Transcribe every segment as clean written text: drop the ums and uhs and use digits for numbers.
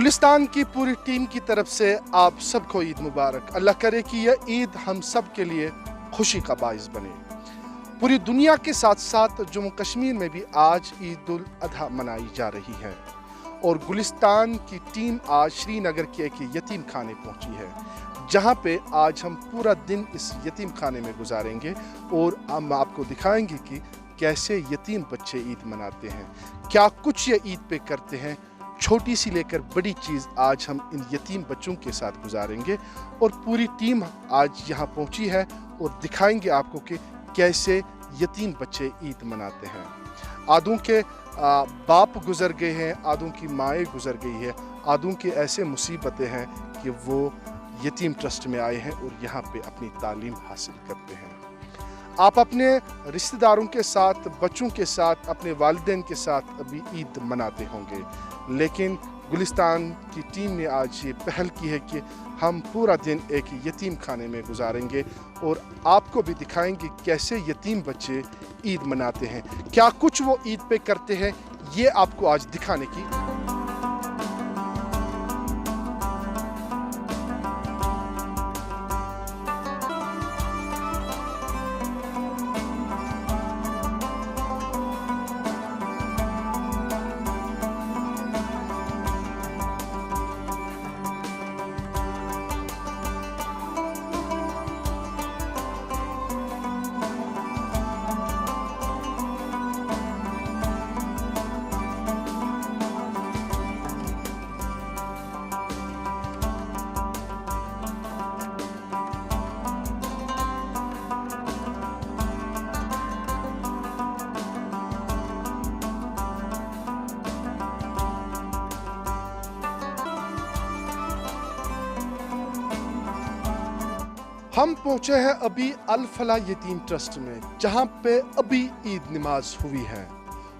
गुलिस्तान की पूरी टीम की तरफ से आप सबको ईद मुबारक। अल्लाह करे कि यह ईद हम सब के लिए खुशी का बाइस बने। पूरी दुनिया के साथ साथ जम्मू कश्मीर में भी आज ईद उल अधा मनाई जा रही है और गुलिस्तान की टीम आज श्रीनगर के एक यतीम खाने पहुंची है, जहां पे आज हम पूरा दिन इस यतीम खाने में गुजारेंगे और हम आपको दिखाएंगे कि कैसे यतीम बच्चे ईद मनाते हैं, क्या कुछ ये ईद पे करते हैं। छोटी सी लेकर बड़ी चीज़ आज हम इन यतीम बच्चों के साथ गुजारेंगे और पूरी टीम आज यहाँ पहुँची है और दिखाएंगे आपको कि कैसे यतीम बच्चे ईद मनाते हैं। आधों के बाप गुजर गए हैं, आधों की माएँ गुजर गई है, आधों की ऐसे मुसीबतें हैं कि वो यतीम ट्रस्ट में आए हैं और यहाँ पे अपनी तालीम हासिल करते हैं। आप अपने रिश्तेदारों के साथ, बच्चों के साथ, अपने वालिदैन के साथ अभी ईद मनाते होंगे, लेकिन गुलिस्तान की टीम ने आज ये पहल की है कि हम पूरा दिन एक यतीम खाने में गुजारेंगे और आपको भी दिखाएंगे कैसे यतीम बच्चे ईद मनाते हैं, क्या कुछ वो ईद पे करते हैं, ये आपको आज दिखाने की। हम पहुंचे हैं अभी अल फला यतीम ट्रस्ट में, जहां पे अभी ईद नमाज हुई है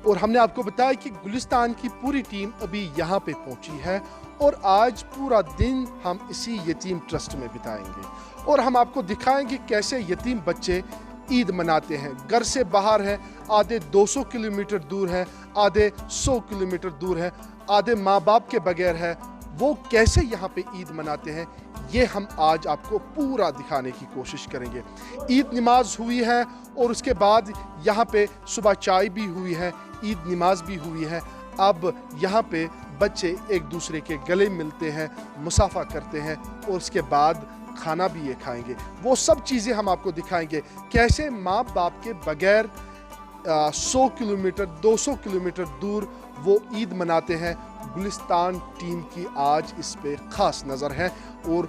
और हमने आपको बताया कि गुलिस्तान की पूरी टीम अभी यहां पे पहुंची है और आज पूरा दिन हम इसी यतीम ट्रस्ट में बिताएंगे और हम आपको दिखाएंगे कैसे यतीम बच्चे ईद मनाते हैं। घर से बाहर है, आधे 200 किलोमीटर दूर है, आधे 100 किलोमीटर दूर है, आधे माँ बाप के बगैर है, वो कैसे यहाँ पे ईद मनाते हैं, ये हम आज आपको पूरा दिखाने की कोशिश करेंगे। ईद नमाज हुई है और उसके बाद यहाँ पे सुबह चाय भी हुई है, ईद नमाज भी हुई है। अब यहाँ पे बच्चे एक दूसरे के गले मिलते हैं, मुसाफा करते हैं और उसके बाद खाना भी ये खाएंगे। वो सब चीज़ें हम आपको दिखाएंगे, कैसे माँ बाप के बगैर 100 किलोमीटर 200 किलोमीटर दूर वो ईद मनाते हैं। गुलिस्तान टीम की आज इस पे ख़ास नज़र है और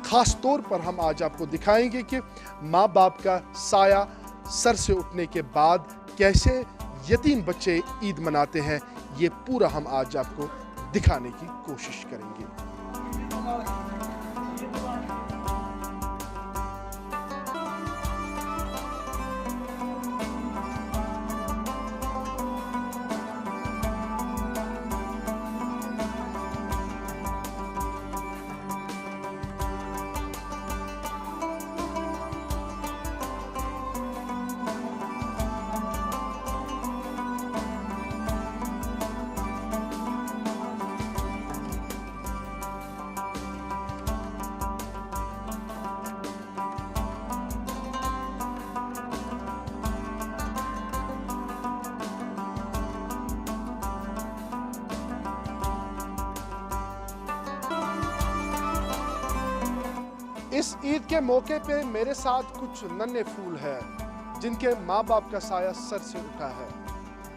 ख़ास तौर पर हम आज आपको दिखाएंगे कि माँ बाप का साया सर से उठने के बाद कैसे यतीम बच्चे ईद मनाते हैं, ये पूरा हम आज आपको दिखाने की कोशिश करेंगे। इस ईद के मौके पे मेरे साथ कुछ नन्हे फूल हैं जिनके माँ बाप का साया सर से उठा है।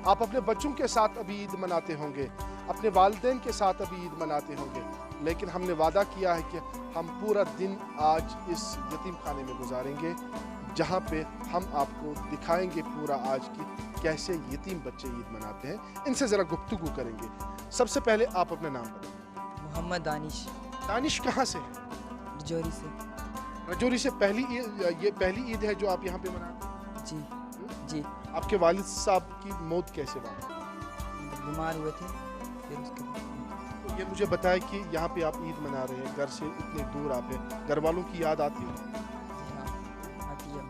आप अपने बच्चों के साथ अभी ईद मनाते होंगे, अपने वालिदैन के साथ अभी ईद मनाते होंगे, लेकिन हमने वादा किया है कि हम पूरा दिन आज इस यतीम खाने में गुजारेंगे, जहाँ पे हम आपको दिखाएंगे पूरा आज की कैसे यतीम बच्चे ईद मनाते हैं। इनसे ज़रा गुफ्तगू करेंगे। सबसे पहले आप अपना नाम बताएं। मोहम्मद दानिश। दानिश कहाँ से है? रजौरी से। रजौरी से ये पहली ईद है जो आप यहाँ पे मनाते हैं? जी जी। आपके वालिद साहब की मौत कैसे हुई? बीमार हुए थे, फिर उसके बाद। तो ये मुझे बताया कि यहाँ पे आप ईद मना रहे हैं, घर से इतने दूर आप हैं, घर वालों की याद आती है? जी हाँ, आती है,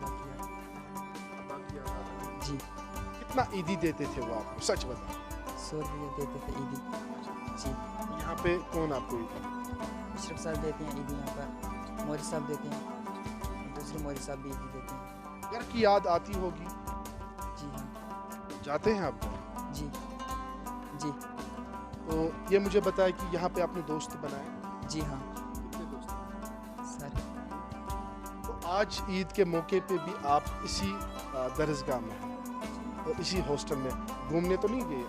अब्बा की याद। जी। कितना ईदी देते थे वो आपको, सच बताओ? 100 रुपये देते थे ईदी। जी। यहाँ पे कौन आपको ईद? अशरफ साहब देते हैं ईद यहाँ पर, मौलवी साहब देते हैं, दूसरे मौलवी साहब भी ईद देते हैं। घर की याद आती होगी, जी हाँ। जाते हैं आप घर? जी जी तो ये मुझे बताया कि यहाँ पे आपने दोस्त बनाए? जी हाँ कितने दोस्त? सारे। तो आज ईद के मौके पे भी आप इसी दरसगाह में हैं और इसी हॉस्टल में घूमने तो नहीं गए?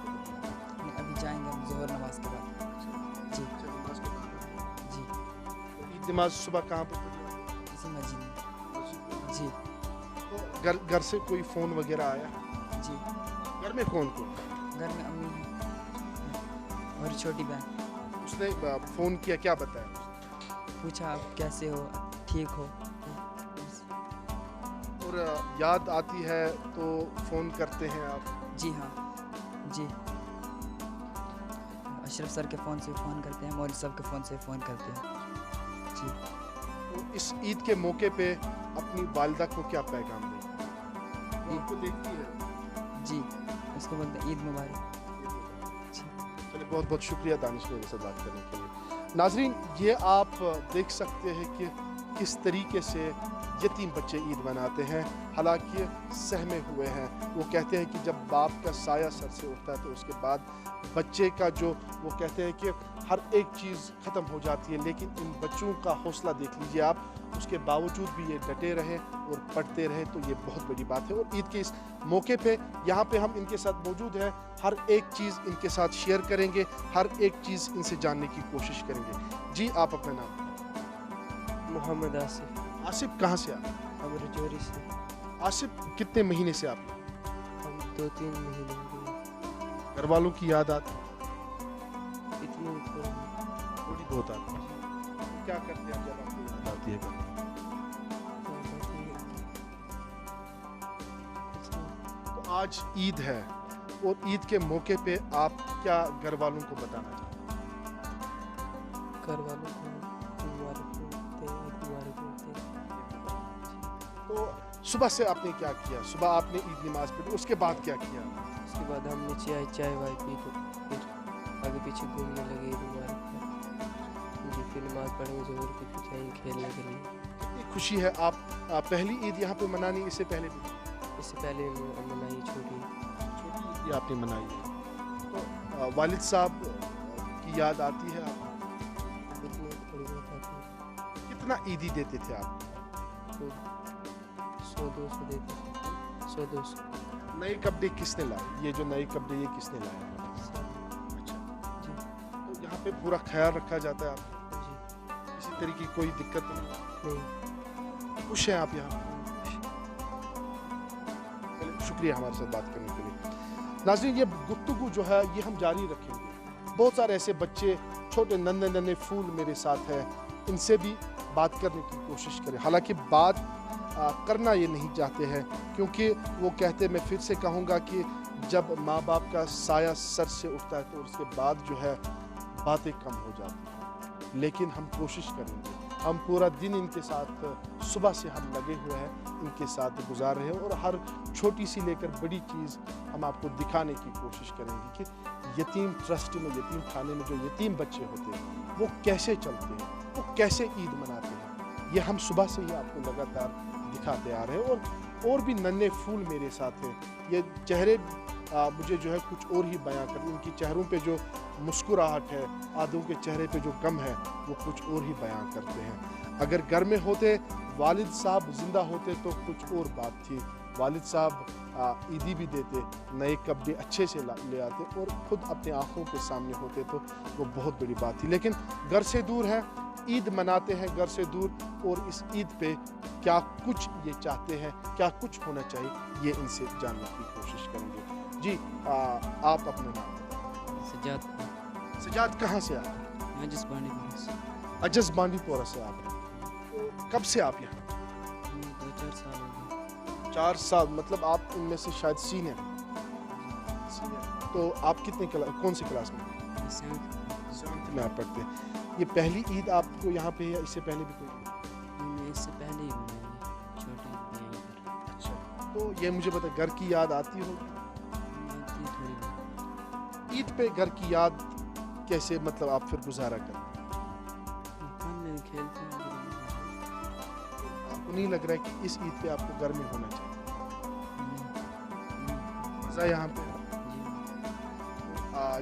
अभी जाएंगे हम ज़ोहर नमाज के बाद। जी नमाज के बाद। जी तो ईद नमाज सुबह कहाँ पे पढ़ी? इसी मस्जिद में। जी तो घर से कोई फ़ोन वगैरह आया? जी। घर में कौन कौन? घर में अम्मी है और छोटी बहन। उसने फ़ोन किया, क्या बताया? पूछा आप कैसे हो, ठीक हो? और याद आती है तो फ़ोन करते हैं आप? जी हाँ जी। अशरफ सर के फ़ोन से फ़ोन करते हैं, मौलवी साहब के फ़ोन से फ़ोन करते हैं। जी। तो इस ईद के मौके पे अपनी वालिदा को क्या पैगाम दें? वो आपको देखती है? जी, उसको बोलते हैं ईद मुबारक। जी। चलिए, बहुत बहुत शुक्रिया दानिश मेरे से बात करने के लिए। नाजरीन, ये आप देख सकते हैं कि किस तरीके से यतीम बच्चे ईद मनाते हैं, हालांकि सहमे हुए हैं। वो कहते हैं कि जब बाप का साया सर से उठता है तो उसके बाद बच्चे का जो, वो कहते हैं कि हर एक चीज़ ख़त्म हो जाती है, लेकिन इन बच्चों का हौसला देख लीजिए आप, उसके बावजूद भी ये डटे रहे और पढ़ते रहे, तो ये बहुत बड़ी बात है। और ईद के इस मौके पे यहाँ पे हम इनके साथ मौजूद हैं, हर एक चीज़ इनके साथ शेयर करेंगे, हर एक चीज़ इनसे जानने की कोशिश करेंगे। जी, आप अपना नाम? मोहम्मद आसिफ। आसिफ, कहाँ से आप? हम रजौरी से। आसिफ, कितने महीने से आप? हम 2-3 महीने हो गए। घर वालों की याद आती? इतनी थोड़ी बहुत आती है। क्या करते हैं जब आपको याद आती है? तो आज ईद है और ईद के मौके पे आप क्या घर वालों को बताना चाहते हैं? घर वालों को मुबारक बोलते हैं, ईद मुबारक बोलते हैं। तो सुबह से आपने क्या किया? सुबह आपने ईद नमाज पढ़ी, उसके बाद क्या किया? उसके बाद हमने चाय वाय पी तो फिर आगे पीछे घूमने लगे ईद मुबारक पर। जी, फिर नमाज पढ़ेंगे ज़ोहर की, फिर जाएंगे खेलने के लिए। कितनी खुशी है आप पहली ईद यहाँ पे मनानी, इससे पहले भी? इससे पहले मनाई छोटी छोटी ईद आपने मनाई है। तो वालिद साहब की याद आती है आप? इतनी थोड़ी बहुत आती है। कितना ईदी देते थे आप? तो 100-200 देते, 100-200। नए कपड़े किसने लाए? ये जो नए कपड़े, ये किसने लाए? जी तो यहाँ पे पूरा ख्याल रखा जाता है आप? जी। किसी तरह की कोई दिक्कत नहीं? नहीं। खुश हैं आप यहाँ? चलिए, शुक्रिया हमारे साथ बात करने के लिए। नाज़रीन, ये गुफ्तगू जो है ये हम जारी रखेंगे। बहुत सारे ऐसे बच्चे, छोटे नन्हे नन्हे फूल मेरे साथ हैं, इनसे भी बात करने की कोशिश करें। हालांकि बात करना ये नहीं चाहते हैं, क्योंकि वो कहते, मैं फिर से कहूँगा कि जब माँ बाप का साया सर से उठता है तो उसके बाद जो है बातें कम हो जाती हैं। लेकिन हम कोशिश करेंगे, हम पूरा दिन इनके साथ सुबह से हम लगे हुए हैं, इनके साथ गुजार रहे हैं और हर छोटी सी लेकर बड़ी चीज़ हम आपको दिखाने की कोशिश करेंगे कि यतीम ट्रस्ट में, यतीम खाने में जो यतीम बच्चे होते हैं वो कैसे चलते हैं, वो कैसे ईद मनाते हैं। ये हम सुबह से ही आपको लगातार दिखाते आ रहे हैं। और भी नन्हे फूल मेरे साथ हैं, ये चेहरे मुझे जो है कुछ और ही बयां कर, इनकी चेहरों पे जो मुस्कुराहट है, आधों के चेहरे पे जो गम है, वो कुछ और ही बयां करते हैं। अगर घर में होते, वालिद साहब जिंदा होते तो कुछ और बात थी। वालिद साहब ईदी भी देते, नए कपड़े अच्छे से ले आते और खुद अपने आँखों के सामने होते तो वो बहुत बड़ी बात थी। लेकिन घर से दूर है, ईद मनाते हैं घर से दूर, और इस ईद पे क्या कुछ ये चाहते हैं, क्या कुछ होना चाहिए, ये इनसे जानने की कोशिश करेंगे। जी, आप अपना नाम बताएं। सजाद। सजाद, कहाँ से आप? अजस बांडीपुरा से। अजस बांडीपुरा से आप हैं। तो कब से आप यहाँ? 2-4 साल हो गए। 4 साल, मतलब आप इनमें से शायद सीनियर। तो आप कितने कौन सी क्लास में? 7th में आप पढ़ते हैं। ये पहली ईद आपको यहाँ पे है या इससे पहले भी कोई? इससे पहले ही बनाई, छोटी यहीं पर। अच्छा, तो ये मुझे बता, घर की याद आती होगी? थोड़ी बहुत। ईद पे घर की याद कैसे मतलब आप फिर गुजारा करते हैं? पढ़ने खेलते हैं आपको नहीं लग रहा है कि इस ईद पे आपको घर में होना चाहिए? मज़ा यहाँ पे है।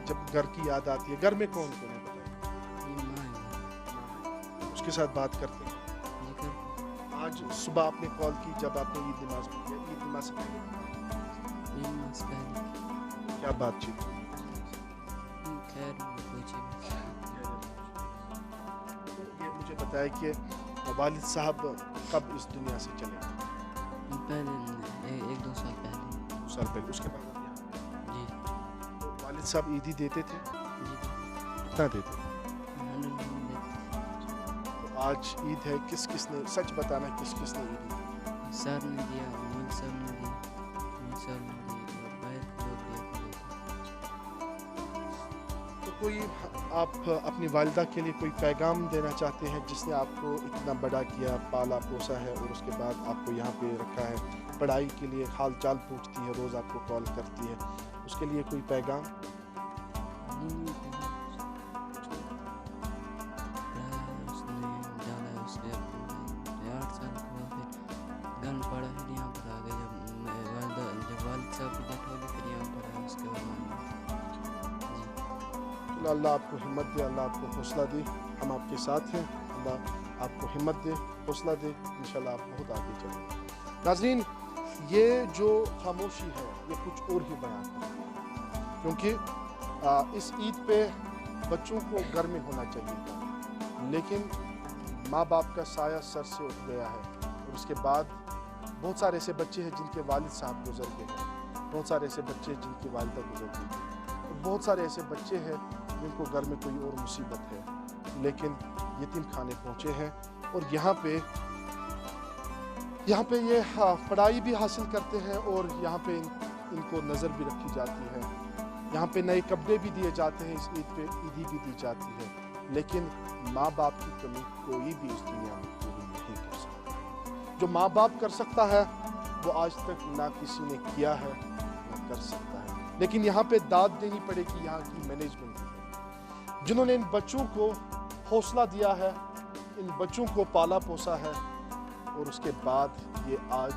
जब घर की याद आती है, घर में कौन कौन है बताइए? उसके साथ बात करते हैं। आज सुबह आपने कॉल की जब आपने ईद नमाज पढ़ी, ईद नमाज से पहले क्या बातचीत हुई? ये मुझे बताया कि वालिद साहब कब इस दुनिया से चले गए? पहले 1-2 साल पहले। 2 साल पहले। उसके बाद आप यहाँ पे? जी तो वालिद साहब ईदी देते थे? जी कितना देते थे? तो आज ईद है, किस किसने, सच बताना, किस किसने ईद दी? सर ने दिया, मोहन सर ने दी, और बहुत लोग दिया। तो कोई आप अपनी वालिदा के लिए कोई पैगाम देना चाहते हैं जिसने आपको इतना बड़ा किया, पाला पोसा है और उसके बाद आपको यहाँ पे रखा है, पढ़ाई के लिए हाल चाल पूछती है, रोज़ आपको कॉल करती है, उसके लिए कोई पैगाम? अल्लाह आपको हिम्मत दे, अल्लाह आपको हौसला दे, हम आपके साथ हैं, अल्लाह आपको हिम्मत दे, हौसला दे, इंशाल्लाह आप बहुत आगे चलें। नाज़रीन, ये जो खामोशी है ये कुछ और ही बयान करती है, क्योंकि इस ईद पे बच्चों को घर में होना चाहिए था, लेकिन माँ बाप का साया सर से उठ गया है और उसके बाद बहुत सारे ऐसे बच्चे हैं जिनके वालिद साहब गुजर गए हैं, बहुत सारे ऐसे बच्चे जिनकी वालिदा गुजर गई है, और बहुत सारे ऐसे बच्चे हैं जिनको घर में कोई और मुसीबत है, लेकिन यतीम खाने पहुँचे हैं और यहाँ पे ये पढ़ाई भी हासिल करते हैं और यहाँ पे इनको नज़र भी रखी जाती है, यहाँ पे नए कपड़े भी दिए जाते हैं, इस ईद पे ईदी भी दी जाती है, लेकिन माँ बाप की कमी कोई भी इस दुनिया में पूरी नहीं कर सकता। जो माँ बाप कर सकता है वो आज तक ना किसी ने किया है ना कर सकता है, लेकिन यहाँ पे दाद देनी पड़ेगी यहाँ की मैनेजमेंट को, जिन्होंने इन बच्चों को हौसला दिया है, इन बच्चों को पाला पोसा है और उसके बाद ये आज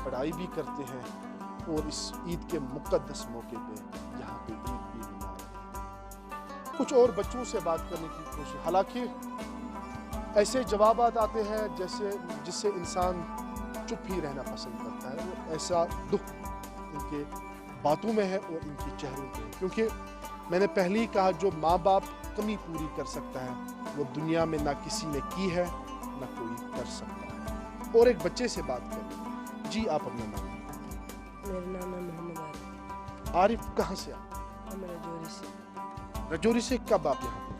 पढ़ाई भी करते हैं और इस ईद के मुक़द्दस मौके पे यहाँ पे ईद भी मना रहे हैं। कुछ और बच्चों से बात करने की कोशिश, हालांकि ऐसे जवाबात आते हैं जिससे इंसान चुप ही रहना पसंद करता है, वो ऐसा दुख इनके बातों में है और इनके चेहरों पे है, क्योंकि मैंने पहले ही कहा जो माँ बाप कमी पूरी कर सकता है वो दुनिया में ना किसी ने की है ना कोई कर सकता है। और एक बच्चे से बात करें। जी, आप अपना नाम? मेरा नाम है मोहम्मद आरिफ। आरिफ कहाँ से आप? हम रजौरी से। रजौरी से कब आप यहाँ पे?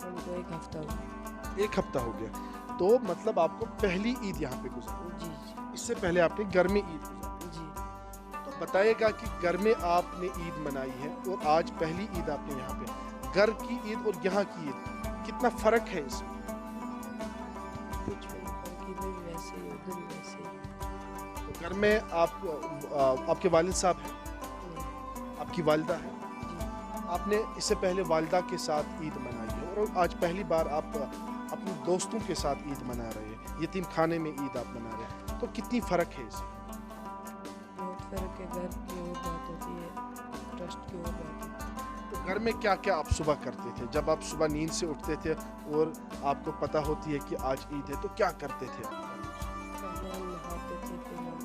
हमको 1 हफ्ता हो गया। 1 हफ्ता हो गया, तो मतलब आपको पहली ईद यहाँ पे गुजारी? जी इससे पहले आपने घर में ईद गुजारी? जी। तो बताइएगा कि घर में आपने ईद मनाई है और आज पहली ईद आपने यहाँ पे, घर की ईद और यहाँ की ईद कितना फर्क है इसमें? कुछ फर्क इधर वैसे ही उधर वैसे ही। तो घर में आपके वालिद साहब हैं, आपकी वालिदा है, आपने इससे पहले वालिदा के साथ ईद मनाई है और आज पहली बार आप अपने दोस्तों के साथ ईद मना रहे हैं, यतीम खाने में ईद आप मना रहे हैं, तो कितनी फ़र्क है इसमें? बहुत फ़र्क है, घर की और बात होती है, ट्रस्ट की और बात होती है। तो घर में क्या क्या आप सुबह करते थे जब आप सुबह नींद से उठते थे और आपको पता होती है कि आज ईद है, तो क्या करते थे आप? पहले हम नहाते थे, फिर हम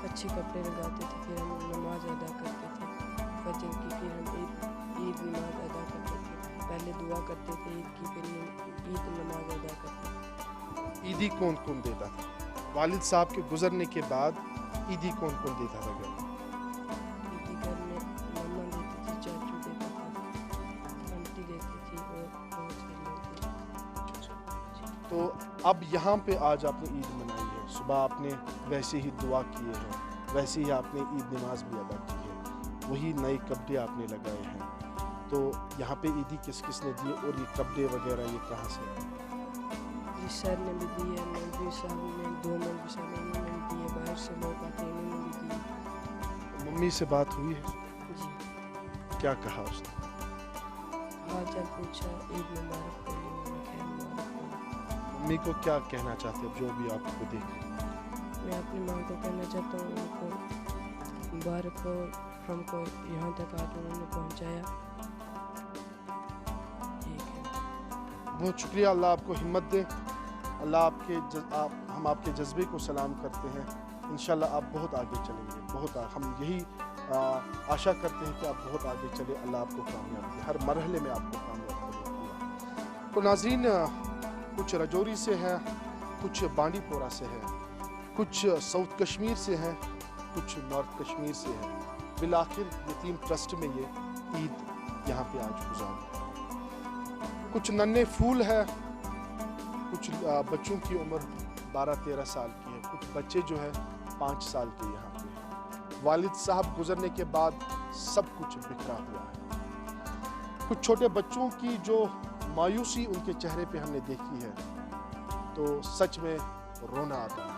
अच्छे कपड़े लगाते थे, फिर हम नमाज अदा करते थे फजर की, फिर हम ईद नमाज अदा करते थे, पहले दुआ करते थे ईद की, फिर ईद नमाज अदा करते थे। ईदी कौन कौन देता था? वालिद साहब के गुजरने के बाद ईदी कौन कौन देता था घर? ईदी घर में मम्मा देती थी, चाचू देता था, आंटी देती थी और बहुत सारे लोग थे। तो अब यहाँ पे आज आपने ईद मनाई है, सुबह आपने वैसे ही दुआ किए हैं, वैसे ही आपने ईद नमाज भी अदा की है, वही नए कपड़े आपने लगाए हैं, तो यहाँ पे ईदी किस किस ने दी और ये कपड़े वगैरह ये कहाँ से आए? जी सर ने भी दी है, मौलवी साहब ने, 2 मौलवी साहब ने भी दी है, बाहर से लोग आते हैं उन्होंने भी दी है। मम्मी से बात हुई है? जी क्या कहा उसने? हाल चाल पूछा, ईद मुबारक बोली, उन्होंने खैर मुबारक बोली। मम्मी को क्या कहना चाहते हैं जो भी आपको देख रहे हैं? मैं अपनी माँ को कहना चाहता हूँ उनको मुबारक हो, हमको यहाँ तक आज उन्होंने पहुँचाया। ठीक है, बहुत शुक्रिया, अल्लाह आपको हिम्मत दे, अल्लाह हम आपके जज्बे को सलाम करते हैं। इंशाल्लाह आप बहुत आगे चलेंगे, हम यही आशा करते हैं कि आप बहुत आगे चले, अल्लाह आपको कामयाब दे, हर मरहले में आपको कामयाब करे। तो नाज़रीन, कुछ रजौरी से हैं, कुछ बांडीपोरा से हैं, कुछ साउथ कश्मीर से हैं, कुछ नॉर्थ कश्मीर से हैं। बिलाखिर यतीम ट्रस्ट में ये ईद यहाँ पे आज गुजारी। कुछ नन्हे फूल है, कुछ बच्चों की उम्र 12-13 साल की है, कुछ बच्चे जो है 5 साल के यहाँ पे हैं। वालिद साहब गुजरने के बाद सब कुछ बिखरा हुआ है। कुछ छोटे बच्चों की जो मायूसी उनके चेहरे पे हमने देखी है तो सच में रोना आता है।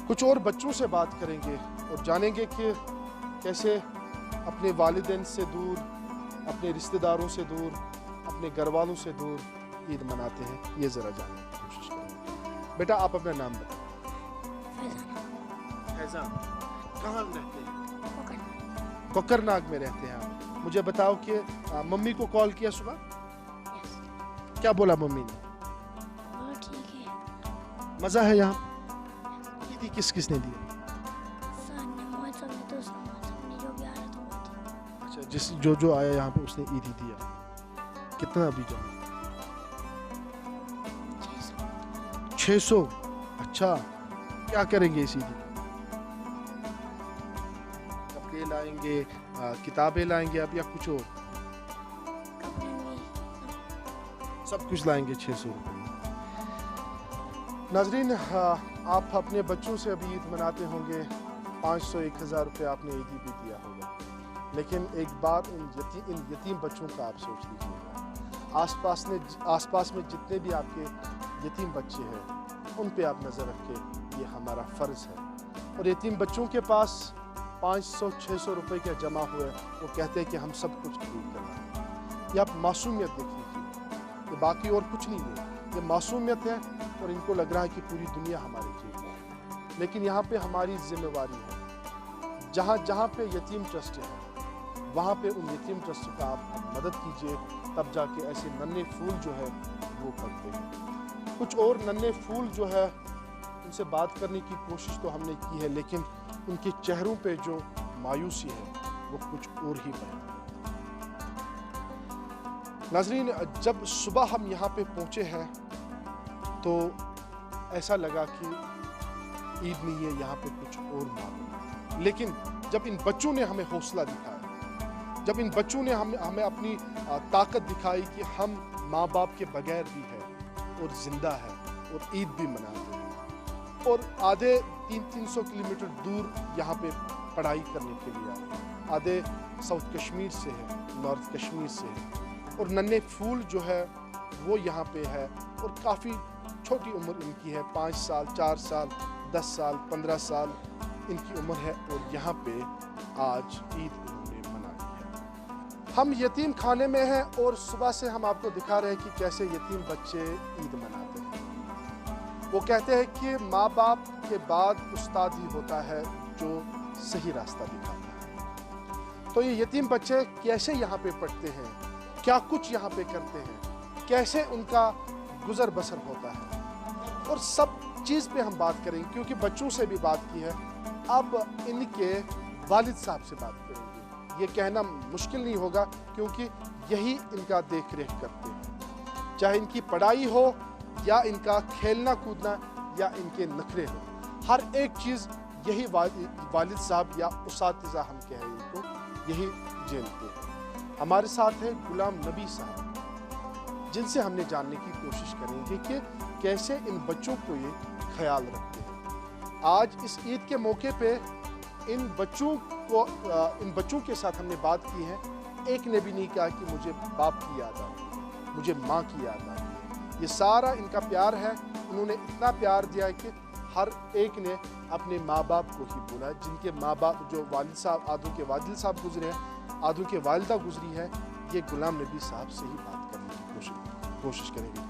कुछ और बच्चों से बात करेंगे और जानेंगे कि कैसे अपने वालिदैन से दूर, अपने रिश्तेदारों से दूर, अपने घर वालों से दूर ईद मनाते हैं, ये ज़रा जानने की कोशिश करेंगे। बेटा, आप अपना नाम बताओ। फैज़ान, कहाँ रहते हैं? कोकरनाग में रहते हैं आप। मुझे बताओ कि मम्मी को कॉल किया सुबह? क्या बोला मम्मी ने? ठीक है, मज़ा है यहाँ? ईदी किसने दी? अच्छा, जो आया यहाँ पे उसने ईदी दिया। कितना अभी जमा? 600। अच्छा, क्या करेंगे इस ईदी? कपड़े लाएंगे, किताबें लाएंगे अब या कुछ और? सब कुछ लाएंगे 600 रुपये। नाजरीन, आप अपने बच्चों से अभी ईद मनाते होंगे, 500-1000 रुपये आपने ईदी भी दिया होगा, लेकिन एक बार इन यतीम बच्चों का आप सोच लीजिएगा। आसपास में जितने भी आपके यतीम बच्चे हैं उन पे आप नज़र रखें, ये हमारा फ़र्ज़ है। और यतीम बच्चों के पास 500-600 रुपये के जमा हुए, वो कहते हैं कि हम सब कुछ खरीद कर लाएं। ये आप मासूमियत देख लीजिए, ये बाकी और कुछ नहीं है, ये मासूमियत है और इनको लग रहा है कि पूरी दुनिया हमारी जेब में है। लेकिन यहाँ पे हमारी जिम्मेवारी है, जहाँ पे यतीम ट्रस्ट है वहाँ पे उन यतीम ट्रस्ट का आप मदद कीजिए, तब जाके ऐसे नन्हे फूल जो है वो पड़ते हैं। कुछ और नन्हे फूल जो है उनसे बात करने की कोशिश तो हमने की है, लेकिन उनके चेहरों पे जो मायूसी है वो कुछ और ही बयान। नाज़रीन, जब सुबह हम यहाँ पे पहुँचे हैं तो ऐसा लगा कि ईद नहीं है, यहाँ पे कुछ और मालूम। लेकिन जब इन बच्चों ने हमें हौसला दिखाया, जब इन बच्चों ने हमें अपनी ताकत दिखाई कि हम माँ बाप के बगैर भी है और ज़िंदा है और ईद भी मनाते हैं, और आधे 300 किलोमीटर दूर यहाँ पे पढ़ाई करने के लिए आए, आधे साउथ कश्मीर से है, नॉर्थ कश्मीर से है, और नन्हे फूल जो है वो यहाँ पे है, और काफ़ी छोटी उम्र इनकी है, 5 साल, 4 साल, 10 साल, 15 साल इनकी उम्र है, और यहाँ पे आज ईद उन्होंने मनाई है। हम यतीम खाने में हैं और सुबह से हम आपको दिखा रहे हैं कि कैसे यतीम बच्चे ईद मनाते हैं। वो कहते हैं कि माँ बाप के बाद उस्ताद ही होता है जो सही रास्ता दिखाता है। तो ये यतीम बच्चे कैसे यहाँ पे पढ़ते हैं, क्या कुछ यहाँ पे करते हैं, कैसे उनका गुजर बसर होता है, और सब चीज़ पे हम बात करेंगे, क्योंकि बच्चों से भी बात की है। अब इनके वालिद साहब से बात करेंगे। ये कहना मुश्किल नहीं होगा क्योंकि यही इनका देख रेख करते हैं, चाहे इनकी पढ़ाई हो या इनका खेलना कूदना या इनके नखरे हो, हर एक चीज़ यही वालिद साहब या उसातिज़ा हम कहें इनको, यही झेलते हैं। हमारे साथ है गुलाम नबी साहब, जिनसे हमने जानने की कोशिश करेंगे कि कैसे इन बच्चों को ये ख्याल रखते हैं। आज इस ईद के मौके पे इन बच्चों के साथ हमने बात की है। एक ने भी नहीं कहा कि मुझे बाप की याद आती है, मुझे माँ की याद आती है। ये सारा इनका प्यार है। उन्होंने इतना प्यार दिया है कि हर एक ने अपने माँ बाप को ही बोला है, जिनके माँ बाप जो वालिद साहब, आधों के वालिद साहब गुजरे हैं, आधों के वालिदा गुजरी है, ये गुलाम नबी साहब से ही बात करने की कोशिश करेंगे।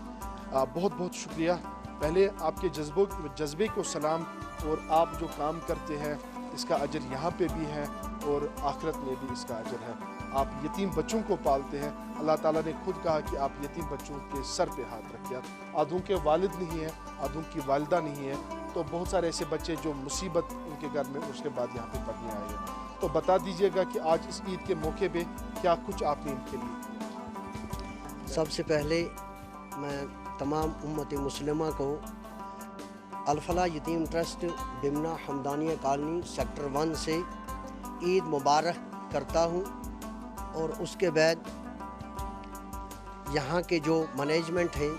बहुत बहुत शुक्रिया। पहले आपके जज्बे को सलाम, और आप जो काम करते हैं इसका अजर यहाँ पे भी है और आखिरत में भी इसका अजर है। आप यतीम बच्चों को पालते हैं। अल्लाह ताला ने खुद कहा कि आप यतीम बच्चों के सर पे हाथ रखिए। आधों के वालिद नहीं है, आधों की वालिदा नहीं है, तो बहुत सारे ऐसे बच्चे जो मुसीबत उनके घर में उसके बाद यहाँ पे पढ़ने आए हैं। तो बता दीजिएगा कि आज इस ईद के मौके पे क्या कुछ आपने इनके लिए किया? सबसे पहले मैं तमाम उम्मत मुस्लिमा को अल-फलाह यतीम trust Bemina Hamdania colony sector 1 से ईद मुबारक करता हूँ। और उसके बाद यहाँ के जो मैनेजमेंट हैं,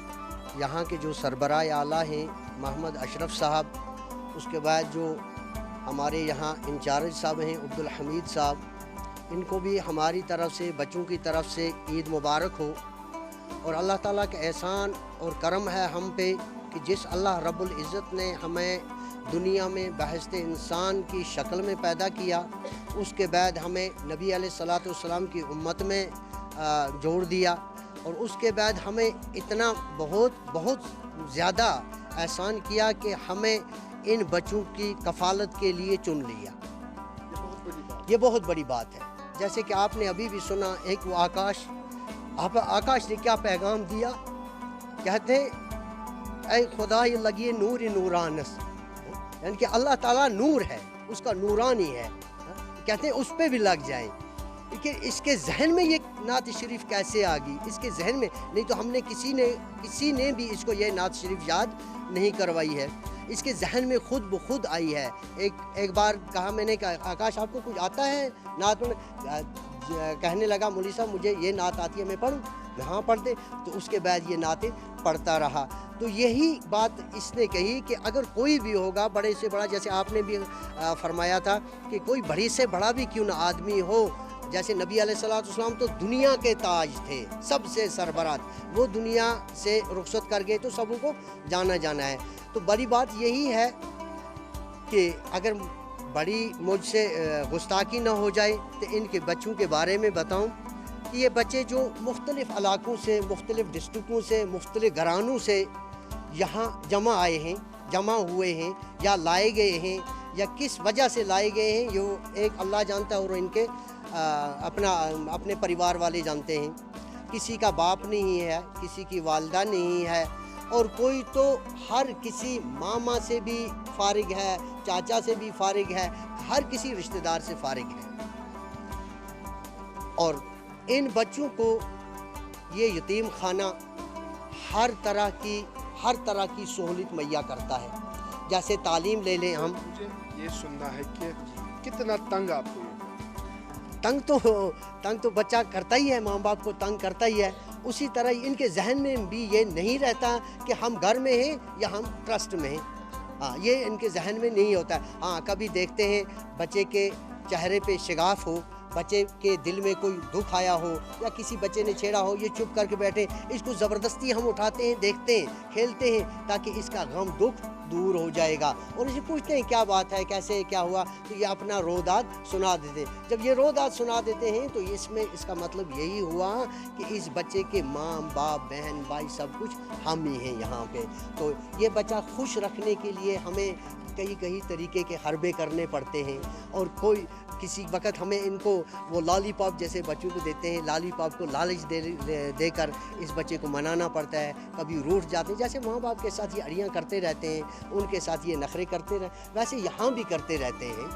यहाँ के जो सरबराह आला हैं मोहम्मद अशरफ साहब, उसके बाद जो हमारे यहाँ इंचार्ज साहब हैं अब्दुल हमीद साहब, इनको भी हमारी तरफ से, बच्चों की तरफ से ईद मुबारक हो। और अल्लाह ताला का एहसान और करम है हम पे कि जिस अल्लाह रब्बुल इज़्ज़त ने हमें दुनिया में बहस्ते इंसान की शक्ल में पैदा किया, उसके बाद हमें नबी अलैहिस्सलातु वस्सलाम की उम्मत में जोड़ दिया, और उसके बाद हमें इतना बहुत ज़्यादा एहसान किया कि हमें इन बच्चों की कफ़ालत के लिए चुन लिया। ये बहुत बड़ी बात है। जैसे कि आपने अभी भी सुना, एक वो आकाश ने क्या पैगाम दिया, कहते ऐ खुदा लगी नूर नूरानस, यानी कि अल्लाह ताला नूर है, उसका नूरानी है, कहते हैं उस पे भी लग जाए। लेकिन इसके जहन में ये नात शरीफ कैसे आ गई? इसके जहन में नहीं तो हमने किसी ने भी इसको ये नात शरीफ याद नहीं करवाई है, इसके जहन में खुद ब खुद आई है। एक बार कहा मैंने, कहा आकाश आपको कुछ आता है नात में? कहने लगा मौलवी साहब मुझे ये नात आती है, मैं पढ़ूँ? हाँ पढ़ते। तो उसके बाद ये नातें पढ़ता रहा। तो यही बात इसने कही कि अगर कोई भी होगा बड़े से बड़ा, जैसे आपने भी फरमाया था कि कोई बड़ी से बड़ा भी क्यों ना आदमी हो, जैसे नबी अलैहिस्सलातु वस्सलाम तो दुनिया के ताज थे, सबसे सरबराह, वो दुनिया से रुखसत कर गए तो सबको जाना है। तो बड़ी बात यही है कि अगर बड़ी मुझसे गुस्ताखी ना हो जाए तो इनके बच्चों के बारे में बताऊं कि ये बच्चे जो मुख्तलिफ़ इलाकों से, मुख्तलिफ़ डिस्ट्रिक्टों से, मुख्तलिफ़ घरानों से यहाँ जमा हुए हैं या लाए गए हैं, या किस वजह से लाए गए हैं, ये एक अल्लाह जानता है और इनके अपने परिवार वाले जानते हैं। किसी का बाप नहीं है, किसी की वालिदा नहीं है, और कोई तो हर किसी मामा से भी फारिग है, चाचा से भी फारिग है, हर किसी रिश्तेदार से फारिग है। और इन बच्चों को ये यतीम खाना हर तरह की सहूलियत मुहैया करता है। जैसे तालीम ले लें हम, मुझे ये सुनना है कि कितना तंग आपको ये? तंग तो बच्चा करता ही है, माँ बाप को तंग करता ही है। उसी तरह इनके जहन में भी ये नहीं रहता कि हम घर में हैं या हम ट्रस्ट में हैं। हाँ, ये इनके जहन में नहीं होता। हाँ, कभी देखते हैं बच्चे के चेहरे पे शिगाफ हो, बच्चे के दिल में कोई दुख आया हो, या किसी बच्चे ने छेड़ा हो, ये चुप करके बैठे, इसको ज़बरदस्ती हम उठाते हैं, देखते हैं, खेलते हैं ताकि इसका गम दुख दूर हो जाएगा। और इसे पूछते हैं क्या बात है, कैसे क्या हुआ, तो ये अपना रोदाद सुना देते। जब ये रोदाद सुना देते हैं तो इसका मतलब यही हुआ कि इस बच्चे के माँ बाप बहन भाई सब कुछ हम ही हैं यहाँ पे। तो ये बच्चा खुश रखने के लिए हमें कई तरीके के हरबे करने पड़ते हैं। और कोई किसी वक्त हमें इनको वो लॉलीपॉप जैसे बच्चों को देते हैं, लॉलीपॉप को लालच देकर इस बच्चे को मनाना पड़ता है। कभी रूठ जाते हैं, जैसे माँ बाप के साथ ये अड़ियाँ करते रहते हैं, उनके साथ ये नखरे करते वैसे यहाँ भी करते रहते हैं।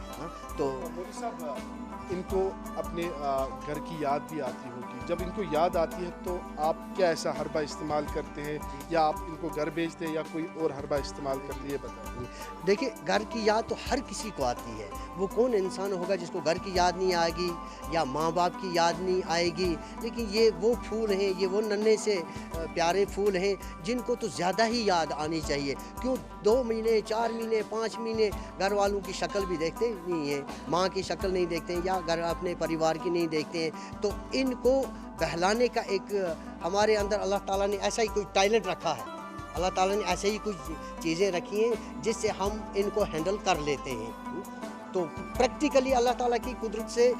तो मौलवी साहब, इनको अपने घर की याद भी आती होगी। जब इनको याद आती है तो आप क्या ऐसा हरबा इस्तेमाल करते हैं, या आप इनको घर भेजते हैं, या कोई और हरबा इस्तेमाल करते हैं, ये बताएं। देखिए, घर की याद तो हर किसी को आती है। वो कौन इंसान होगा जिसको घर की याद नहीं आएगी या माँ बाप की याद नहीं आएगी। लेकिन ये वो फूल हैं, ये वो नन्हे से प्यारे फूल हैं जिनको तो ज़्यादा ही याद आनी चाहिए। क्यों 2 महीने 4 महीने 5 महीने घर वालों की शक्ल भी देखते नहीं हैं, माँ की शक्ल नहीं देखते हैं, या घर अपने परिवार की नहीं देखते हैं। तो इनको बहलाने का एक हमारे अंदर अल्लाह ताला ने ऐसा ही कोई टैलेंट रखा है। अल्लाह ताला ने ऐसे ही कुछ चीज़ें रखी हैं जिससे हम इनको हैंडल कर लेते हैं। तो प्रैक्टिकली अल्लाह ताला की कुदरत से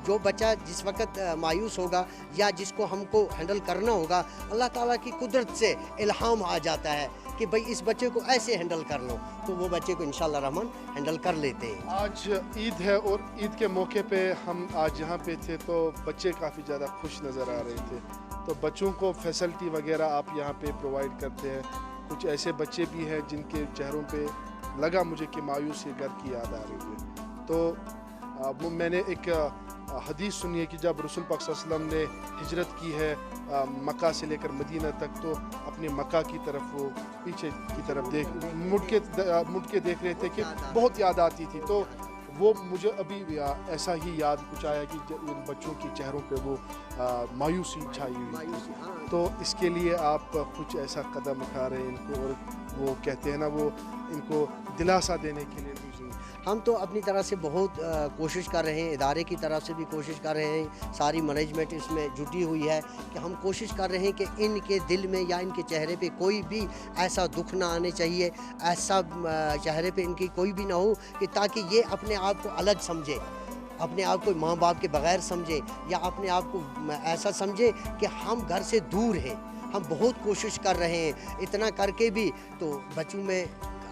जो बच्चा जिस वक्त मायूस होगा या जिसको हमको हैंडल करना होगा, अल्लाह ताला की कुदरत से इल्हाम आ जाता है कि भाई इस बच्चे को ऐसे हैंडल कर लो, तो वो बच्चे को इंशाअल्लाह रहमान हैंडल कर लेते हैं। आज ईद है और ईद के मौके पे हम आज यहाँ पे थे तो बच्चे काफ़ी ज़्यादा खुश नज़र आ रहे थे। तो बच्चों को फैसिलिटी वगैरह आप यहाँ पे प्रोवाइड करते हैं। कुछ ऐसे बच्चे भी हैं जिनके चेहरों पे लगा मुझे कि मायूसी घर की याद आ रही है। तो वो मैंने एक हदीस सुनी है कि जब रसूल पाक सल्लल्लाहु अलैहि वसल्लम ने हिजरत की है मक्का से लेकर मदीना तक, तो अपने मक्का की तरफ वो पीछे की तरफ मुड़ के देख रहे थे कि बहुत याद आती थी। तो वो मुझे अभी ऐसा ही याद कुछ आया कि इन बच्चों के चेहरों पे वो मायूसी छाई हुई थी। तो इसके लिए आप कुछ ऐसा कदम उठा रहे हैं इनको, और वो कहते हैं ना वो इनको दिलासा देने के लिए। हम तो अपनी तरफ से बहुत कोशिश कर रहे हैं, इदारे की तरफ से भी कोशिश कर रहे हैं, सारी मैनेजमेंट इसमें जुटी हुई है कि हम कोशिश कर रहे हैं कि इनके दिल में या इनके चेहरे पे कोई भी ऐसा दुख ना आने चाहिए, ऐसा चेहरे पे इनकी कोई भी ना हो कि ताकि ये अपने आप को अलग समझे, अपने आप को माँ बाप के बगैर समझे, या अपने आप को ऐसा समझे कि हम घर से दूर हैं। हम बहुत कोशिश कर रहे हैं, इतना करके भी तो बच्चों में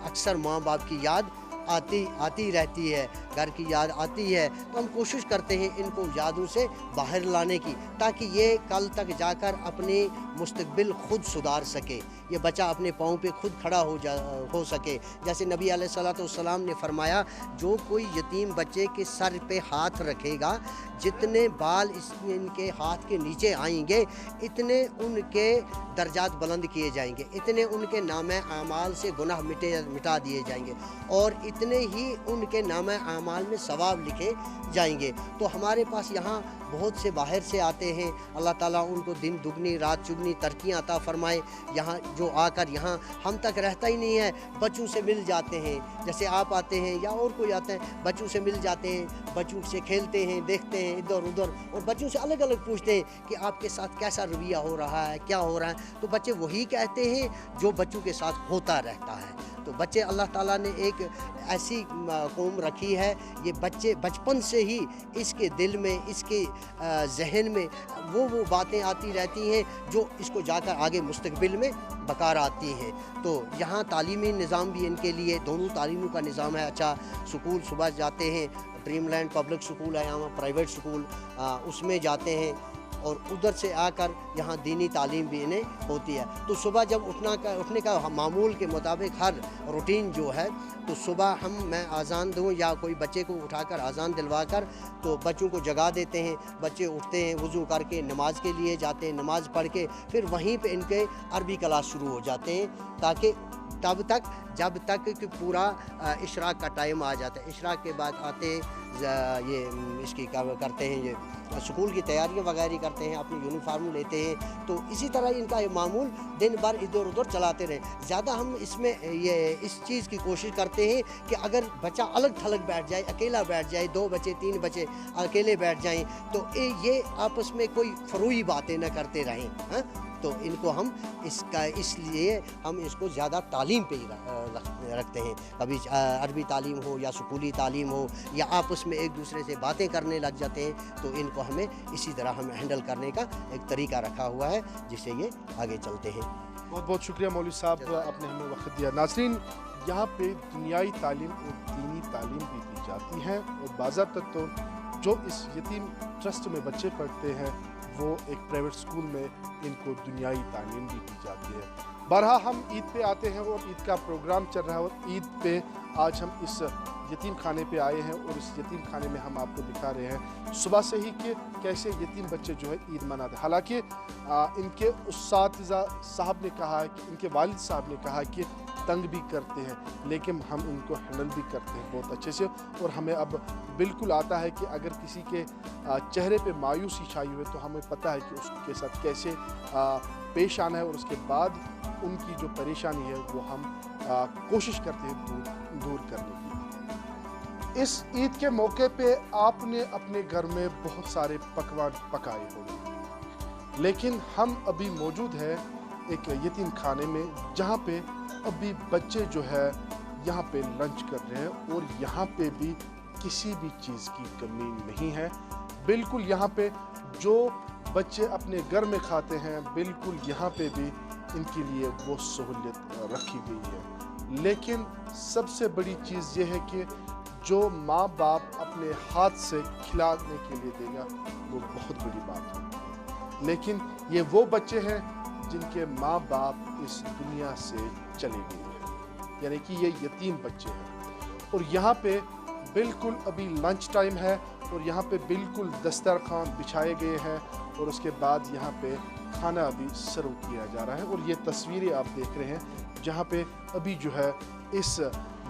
अक्सर माँ बाप की याद आती रहती है, घर की याद आती है। तो हम कोशिश करते हैं इनको यादों से बाहर लाने की, ताकि ये कल तक जाकर अपनी मुस्तकबिल खुद सुधार सके, ये बच्चा अपने पाँव पे खुद खड़ा हो सके। जैसे नबी अलैहिस्सलाम ने फरमाया, जो कोई यतीम बच्चे के सर पे हाथ रखेगा, जितने बाल इनके हाथ के नीचे आएंगे, इतने उनके दर्जात बुलंद किए जाएंगे, इतने उनके नामे आमाल से गुनाह मिटा दिए जाएंगे, और इतने ही उनके नामे आमाल में सवाब लिखे जाएंगे। तो हमारे पास यहाँ बहुत से बाहर से आते हैं, अल्लाह ताला उनको दिन दुगनी रात चुगनी तरक्कियाँ अता फरमाए। यहाँ जो आकर यहाँ हम तक रहता ही नहीं है, बच्चों से मिल जाते हैं, जैसे आप आते हैं या और कोई आते हैं, बच्चों से मिल जाते हैं, बच्चों से खेलते हैं, देखते हैं इधर उधर, और बच्चों से अलग अलग पूछते हैं कि आपके साथ कैसा रवैया हो रहा है, क्या हो रहा है। तो बच्चे वही कहते हैं जो बच्चों के साथ होता रहता है। तो बच्चे, अल्लाह ताला ने एक ऐसी कौम रखी है, ये बच्चे बचपन से ही इसके दिल में, इसके जहन में वो बातें आती रहती हैं जो इसको जाकर आगे मुस्तकबिल में बकार आती हैं। तो यहाँ तालीमी निज़ाम भी इनके लिए दोनों तालीमों का निज़ाम है अच्छा। स्कूल सुबह जाते हैं, ड्रीमलैंड पब्लिक स्कूल है यहाँ, प्राइवेट स्कूल, उसमें जाते हैं, और उधर से आकर यहाँ दीनी तालीम भी इन्हें होती है। तो सुबह जब उठने का मामूल के मुताबिक हर रूटीन जो है, तो सुबह मैं आज़ान दूँ या कोई बच्चे को उठाकर आज़ान दिलवा कर तो बच्चों को जगा देते हैं। बच्चे उठते हैं, वज़ू करके नमाज के लिए जाते हैं, नमाज पढ़ के फिर वहीं पे इनके अरबी क्लास शुरू हो जाते हैं, ताकि जब तक कि पूरा इशराक का टाइम आ जाता है। इशराक के बाद आते ये इसकी करते हैं, ये स्कूल की तैयारियां वगैरह करते हैं, अपनी यूनिफॉर्म लेते हैं। तो इसी तरह इनका ये मामूल दिन भर इधर उधर चलाते रहे। ज़्यादा हम इसमें इस चीज़ की कोशिश करते हैं कि अगर बच्चा अलग थलग बैठ जाए, अकेला बैठ जाए, 2 बच्चे 3 बच्चे अकेले बैठ जाएं, तो ये आपस में कोई फरूई बातें न करते रहें। हाँ, तो इनको हम इसलिए हम इसको ज़्यादा तालीम पे ही रखते हैं। कभी अरबी तालीम हो या स्कूली तालीम हो, या आपस में एक दूसरे से बातें करने लग जाते हैं, तो इनको हमें इसी तरह हम हैंडल करने का एक तरीका रखा हुआ है, जिससे ये आगे चलते हैं। बहुत बहुत शुक्रिया मौलवी साहब, आपने हमें वक्त दिया। नाज़रीन, यहाँ पे दुनियाई तालीम और दीनी तालीम भी दी जाती है, और बाज़ाब्ता तो जो इस यतीम ट्रस्ट में बच्चे पढ़ते हैं, वो एक प्राइवेट स्कूल में इनको दुनियाई तालीम भी दी जाती है। बहरहाल हम ईद पे आते हैं और ईद का प्रोग्राम चल रहा है, और ईद पे आज हम इस यतीम खाने पे आए हैं, और इस यतीम खाने में हम आपको दिखा रहे हैं सुबह से ही कि कैसे यतीम बच्चे जो है ईद मनाते हैं। हालांकि इनके उस्ताद साहब ने कहा है कि इनके वालिद साहब ने कहा कि तंग भी करते हैं, लेकिन हम उनको हैंडल भी करते हैं बहुत अच्छे से। और हमें अब बिल्कुल आता है कि अगर किसी के चेहरे पे मायूसी छाई हुई है, तो हमें पता है कि उसके साथ कैसे पेश आना है, और उसके बाद उनकी जो परेशानी है वो हम कोशिश करते हैं दूर करने की। इस ईद के मौके पे आपने अपने घर में बहुत सारे पकवान पकाए होंगे, लेकिन हम अभी मौजूद है एक यतीम खाने में, जहाँ पे अभी बच्चे जो है यहाँ पे लंच कर रहे हैं, और यहाँ पे भी किसी भी चीज़ की कमी नहीं है। बिल्कुल यहाँ पे जो बच्चे अपने घर में खाते हैं, बिल्कुल यहाँ पे भी इनके लिए वो सहूलियत रखी गई है। लेकिन सबसे बड़ी चीज़ ये है कि जो माँ बाप अपने हाथ से खिलाने के लिए देगा वो बहुत बड़ी बात है। लेकिन ये वो बच्चे हैं जिनके माँ बाप इस दुनिया से चले गए हैं, यानी कि ये यतीम बच्चे हैं। और यहाँ पे बिल्कुल अभी लंच टाइम है और यहाँ पे बिल्कुल दस्तरखान बिछाए गए हैं और उसके बाद यहाँ पे खाना अभी सर्व किया जा रहा है। और ये तस्वीरें आप देख रहे हैं जहाँ पे अभी जो है इस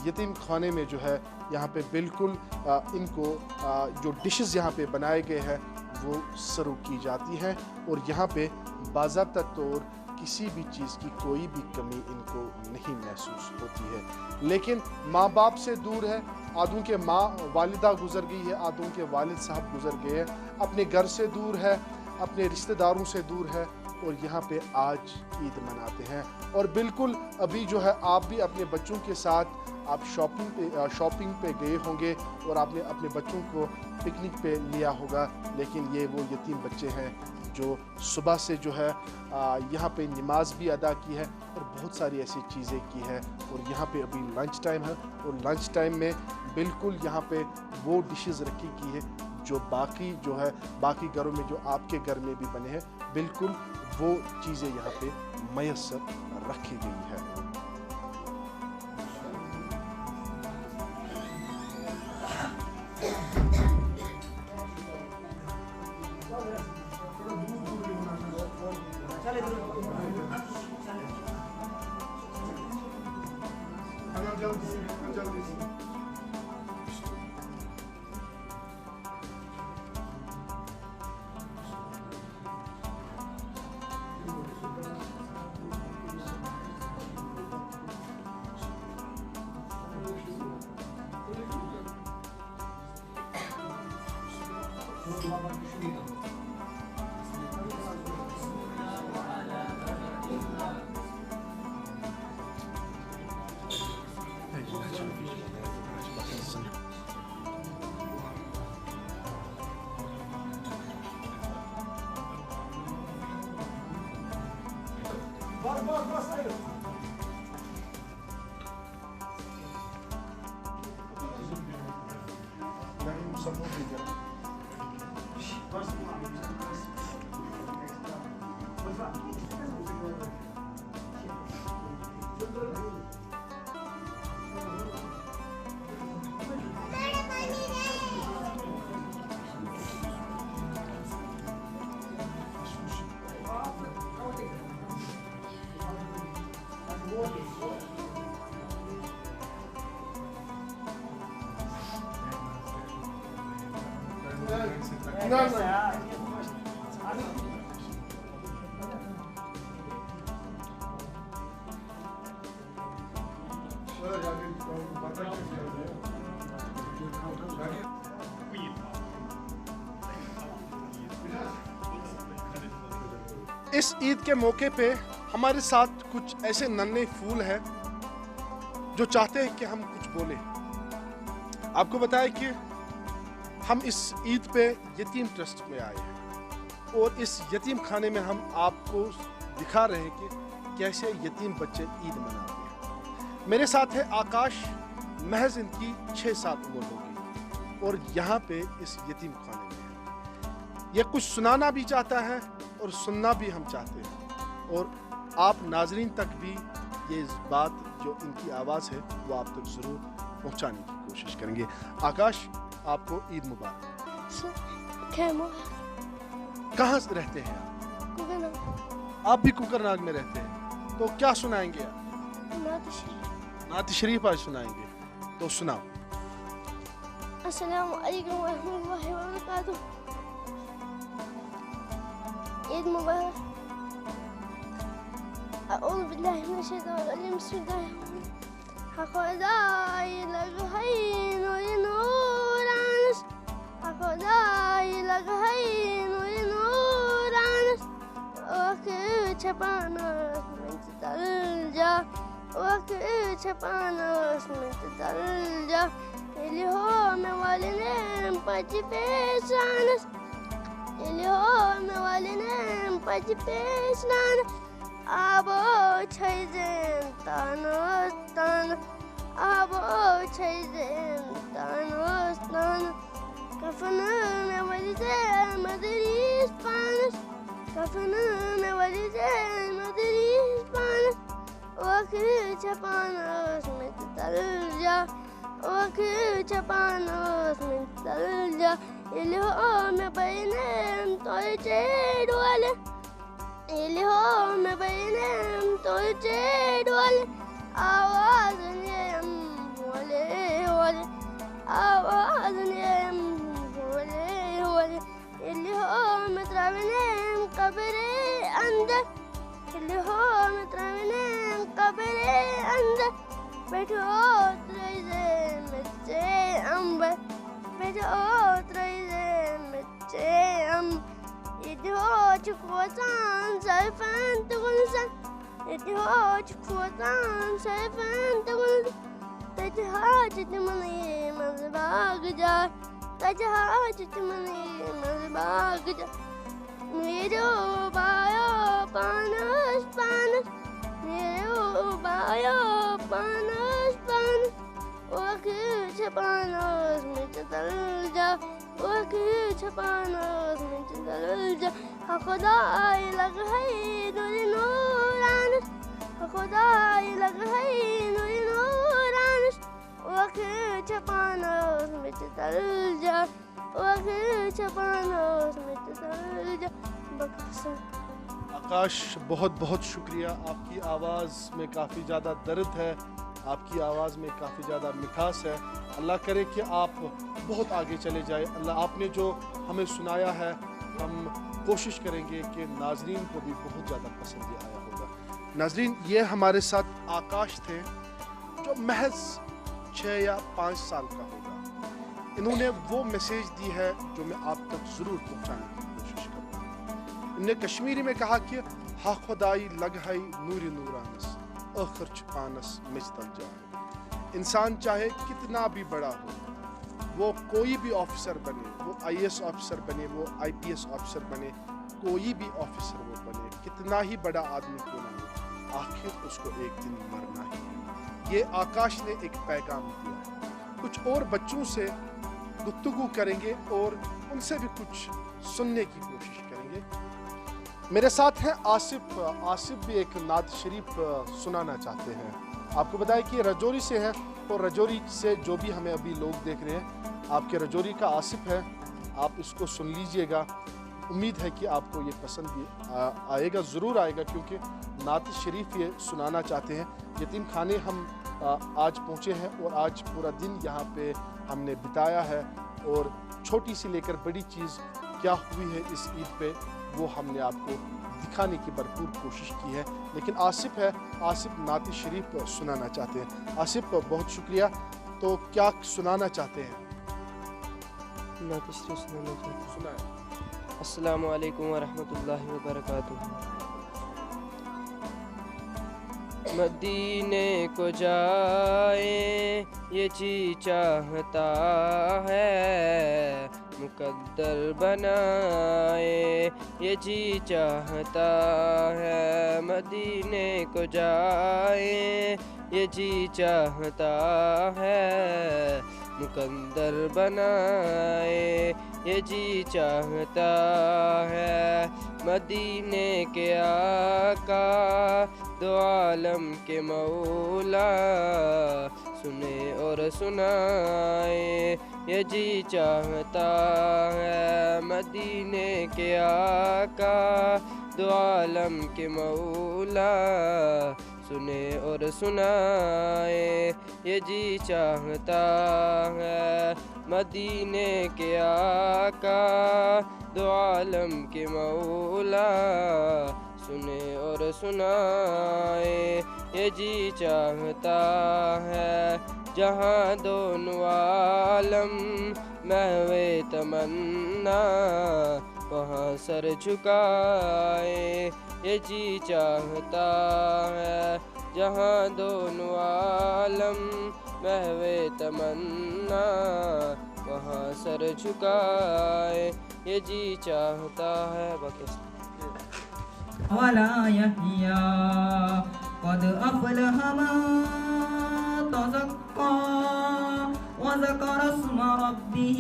यतीम खाने में जो है यहाँ पे बिल्कुल इनको जो डिशेस यहाँ पे बनाए गए हैं वो सर्व की जाती हैं। और यहाँ पे बाज़ाब्ता तौर किसी भी चीज़ की कोई भी कमी इनको नहीं महसूस होती है। लेकिन माँ बाप से दूर है, आदों के माँ वालिदा गुजर गई है, आदों के वालिद साहब गुजर गए हैं, अपने घर से दूर है, अपने रिश्तेदारों से दूर है और यहाँ पे आज ईद मनाते हैं। और बिल्कुल अभी जो है आप भी अपने बच्चों के साथ आप शॉपिंग पे गए होंगे और आपने अपने बच्चों को पिकनिक पे लिया होगा। लेकिन ये वो यतीम बच्चे हैं जो सुबह से जो है यहाँ पे नमाज भी अदा की है और बहुत सारी ऐसी चीज़ें की है। और यहाँ पे अभी लंच टाइम है और लंच टाइम में बिल्कुल यहाँ पे वो डिशेस रखी की है जो बाकी घरों में जो आपके घर में भी बने हैं, बिल्कुल वो चीज़ें यहाँ पे मैसर रखी गई है। इस ईद के मौके पे हमारे साथ कुछ ऐसे नन्हे फूल हैं जो चाहते हैं कि हम कुछ बोलें। आपको बताया कि हम इस ईद पे यतीम ट्रस्ट में आए हैं और इस यतीम खाने में हम आपको दिखा रहे हैं कि कैसे यतीम बच्चे ईद मनाते हैं। मेरे साथ है आकाश, महज इनकी 6-7 उम्र होगी और यहाँ पे इस यतीम खाने में है। ये कुछ सुनाना भी चाहता है और सुनना भी हम चाहते हैं और आप नाजरीन तक भी ये बात जो इनकी आवाज़ है वो आप तक ज़रूर पहुंचाने की कोशिश करेंगे। आकाश, आपको ईद मुबारक। कहाँ से रहते हैं आप? आप भी कुकरनाग में रहते हैं, तो क्या सुनाएंगे आप? नात शरीफ आज सुनाएंगे, तो सुनाओ। अस्सलाम वालेकुम व रहमतुल्लाहि व बरकातुहू। ईद मुबारक। अऊज़ु बिल्लाहि मिनश शैतानिर रजीम। बिस्मिल्लाहिर اليوم والنام بجي بيشانس اليوم والنام بجي بيشانس آبو چیزن تانوس تان آبو چیزن تانوس تان کفن میں ولیزے مدریس پانس کفن میں ولیزے مدریس پانس وقت چپانوس میں تلجا وقت چپانوس میں تلجا اليوم بينام توجد ولا اليوم بينام توجد ولا آواز يم ولا ولا آواز يم ولا ولا اليوم ترابنام قبري عندك اليوم ترابنام قبري عندك بتوت ريزم الجام بتوت ريزم الجام يدهوش كوزان سيفان تغنسان يدهوش كوزان سيفان تغنسان تجهاج تمني مزباق جار تجهاج تمني مزباق جار ميرو بايو بانش بانش ميرو بايو بانش بانش وكي شبانوس متدلجا وكي شبانوس متدلجا خداي لغهي نوري نورانس خداي لغهي نوري نورانس وكي شبانوس متدلجا وكي شبانوس متدلجا بقصر आकाश बहुत बहुत शुक्रिया। आपकी आवाज़ में काफ़ी ज़्यादा दर्द है, आपकी आवाज़ में काफ़ी ज़्यादा मिठास है। अल्लाह करे कि आप बहुत आगे चले जाए। अल्लाह आपने जो हमें सुनाया है हम कोशिश करेंगे कि नाजरीन को भी बहुत ज़्यादा पसंद आया होगा। नाजरीन, ये हमारे साथ आकाश थे जो महज 6 या 5 साल का होगा। इन्होंने वो मैसेज दी है जो मैं आप तक ज़रूर पहुँचाने की कोशिश करूँगा। इन्होंने कश्मीरी में कहा कि हा खुदाई लगहई नूरी नूरानस आखिर छुपानस मिस्तल जाए। इंसान चाहे कितना भी बड़ा हो, वो कोई भी ऑफिसर बने, वो IAS ऑफिसर बने, वो IPS ऑफिसर बने, कोई भी ऑफिसर वो बने, कितना ही बड़ा आदमी क्यों ना हो, आखिर उसको एक दिन मरना ही है। ये आकाश ने एक पैगाम दिया। कुछ और बच्चों से गुफ्तगू करेंगे और उनसे भी कुछ सुनने की कोशिश करेंगे। मेरे साथ हैं आसिफ। आसिफ भी एक नात शरीफ सुनाना चाहते हैं। आपको बताएं कि रजौरी से है और रजौरी से जो भी हमें अभी लोग देख रहे हैं, आपके रजौरी का आसिफ है। आप इसको सुन लीजिएगा। उम्मीद है कि आपको ये पसंद भी आएगा, ज़रूर आएगा, क्योंकि नात शरीफ ये सुनाना चाहते हैं। यतीम खाने हम आज पहुँचे हैं और आज पूरा दिन यहाँ पे हमने बिताया है और छोटी सी लेकर बड़ी चीज़ क्या हुई है इस ईद पे वो हमने आपको दिखाने की भरपूर कोशिश की है। लेकिन आसिफ है, आसिफ नात शरीफ सुनाना चाहते हैं। आसिफ, बहुत शुक्रिया। तो क्या सुनाना चाहते हैं? नात शरीफ सुनाना चाहते हैं। सुनाए। अस्सलामु अलैकुम व रहमतुल्लाहि व बरकातुहू। मदीने को जाए ये जी चाहता है, मुकद्दर बनाए ये जी चाहता है। मदीने को जाए ये जी चाहता है, मुकद्दर बनाए ये जी चाहता है। मदीने के आका दो आलम के मौला, सुने और सुनाए ये जी चाहता है। मदीने के आका दो आलम के मौला, सुने और सुनाए ये जी चाहता है। मदीने के आका दो आलम के मौला, सुने और सुनाए ये जी चाहता है। जहाँ दोनों आलम महवे तमन्ना, वहाँ सर झुकाए ये जी चाहता है। جہاں دونوں عالم محو تمنا وہاں سر جھکائے یہ جی چاہتا ہے باقی ولا يحيى قد أفلح من تزكى وذكر اسم ربه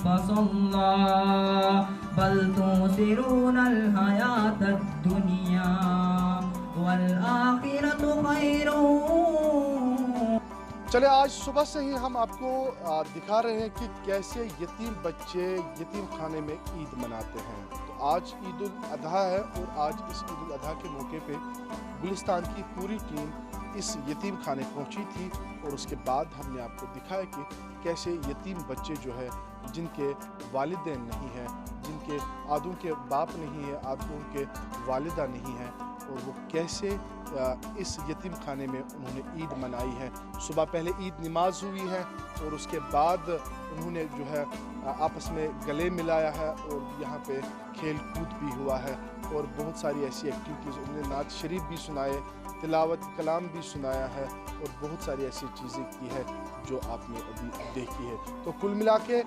فصلى بل تؤثرون الحياة الدنيا والآخرة خير. چلے آج صبح سے ہی ہم آپ کو دکھا رہے ہیں کہ کیسے یتیم بچے یتیم خانے میں عید مناتے ہیں. تو آج عید الاضحیٰ ہے اور آج اس عید الاضحیٰ کے موقع پہ گلستان کی پوری ٹیم اس یتیم خانے پہنچی تھی اور اس کے بعد ہم نے آپ کو دکھایا کہ کیسے یتیم بچے جو ہے جن کے والدین نہیں ہیں, جن کے آدھوں کے باپ نہیں ہے, آدھوں کے والدہ نہیں ہیں, اور وہ کیسے اس یتیم خانے میں انہوں نے عید منائی ہے. صبح پہلے عید نماز ہوئی ہے اور اس کے بعد انہوں نے جو ہے آپس میں گلے ملایا ہے اور یہاں پہ کھیل کود بھی ہوا ہے اور بہت ساری ایسی ایکٹیویٹیز, انہوں نے نعت شریف بھی سنائے, تلاوت کلام بھی سنایا ہے اور بہت ساری ایسی چیزیں کی ہے جو آپ نے ابھی دیکھی ہے. تو کل ملا کے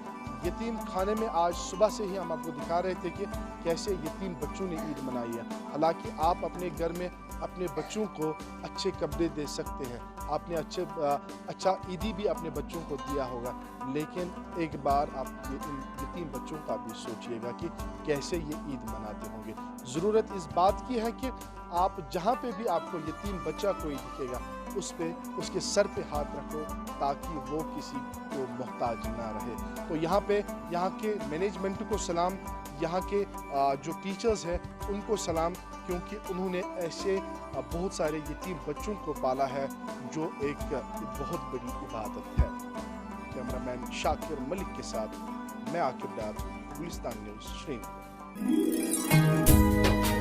یتیم خانے میں آج صبح سے ہی ہم آپ کو دکھا رہے تھے کہ کیسے یتیم بچوں نے عید منائی ہے. حالانکہ آپ اپنے گھر میں اپنے بچوں کو اچھے کپڑے دے سکتے ہیں, آپ نے اچھا عیدی بھی اپنے بچوں کو دیا ہوگا, لیکن ایک بار آپ ان یتیم بچوں کا بھی سوچئے گا کہ کیسے یہ عید مناتے ہوں گے. ضرورت اس بات کی ہے کہ آپ جہاں پہ بھی آپ کو یتیم بچہ کوئی دکھے گا اس کے سر پہ ہاتھ رکھو تاکہ وہ کسی کو محتاج نہ رہے. تو یہاں کے مینجمنٹ کو سلام, یہاں کے جو ٹیچرز ہیں ان کو سلام, کیونکہ انہوں نے ایسے بہت سارے یتیم بچوں کو پالا ہے جو ایک بہت بڑی عبادت ہے. کیمرہ مین شاکر ملک کے ساتھ میں عاقب ڈار, گلستان نیوز شری نگر.